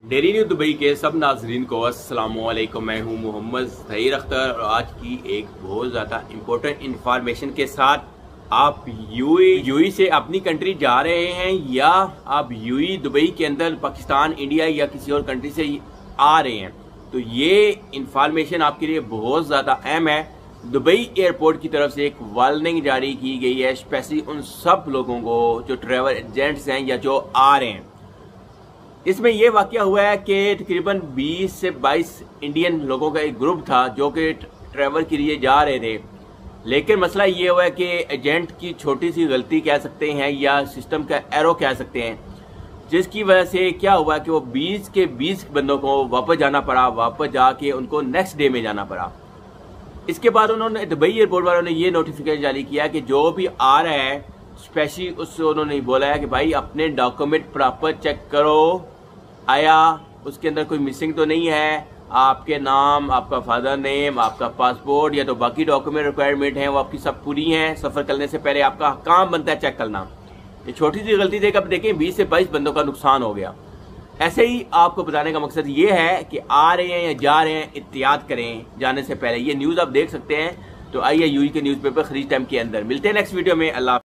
Daily news Dubai के सब नाजरीन को अस्सलाम वालेकुम। मैं हूं मोहम्मद ज़हीर अख्तर और आज की एक बहुत ज़्यादा इम्पोर्टेंट इंफॉर्मेशन के साथ आप यूएई से अपनी कंट्री जा रहे हैं या आप यूएई दुबई के अंदर पाकिस्तान, इंडिया या किसी और कंट्री से आ रहे हैं, तो ये इंफॉर्मेशन आपके लिए बहुत ज़्यादा अहम है। दुबई एयरपोर्ट की तरफ से एक वार्निंग जारी की गई है स्पेशली उन सब लोगों को जो ट्रैवल एजेंट्स हैं या जो आ रहे हैं। इसमें यह वाकया हुआ है कि तकरीबन 20 से 22 इंडियन लोगों का एक ग्रुप था जो कि ट्रैवल के लिए जा रहे थे, लेकिन मसला ये हुआ है कि एजेंट की छोटी सी गलती कह सकते हैं या सिस्टम का एरो कह सकते हैं, जिसकी वजह से क्या हुआ कि वो 20 के 20 बंदों को वापस जाना पड़ा। वापस जाके उनको नेक्स्ट डे में जाना पड़ा। इसके बाद उन्होंने दुबई एयरपोर्ट वालों ने ये नोटिफिकेशन जारी किया कि जो भी आ रहा है स्पेशली उससे उन्होंने बोला है कि भाई अपने डॉक्यूमेंट प्रॉपर चेक करो, आया उसके अंदर कोई मिसिंग तो नहीं है, आपके नाम, आपका फादर नेम, आपका पासपोर्ट या तो बाकी डॉक्यूमेंट रिक्वायरमेंट हैं वो आपकी सब पूरी हैं। सफ़र करने से पहले आपका काम बनता है चेक करना। ये छोटी सी गलती देख अब देखें 20 से 22 बंदों का नुकसान हो गया। ऐसे ही आपको बताने का मकसद ये है कि आ रहे हैं या जा रहे हैं एहतियात करें जाने से पहले। ये न्यूज़ आप देख सकते हैं, तो आइए यूएई के न्यूज़पेपर खरीद टाइम के अंदर मिलते हैं नेक्स्ट वीडियो में। अल्लाह।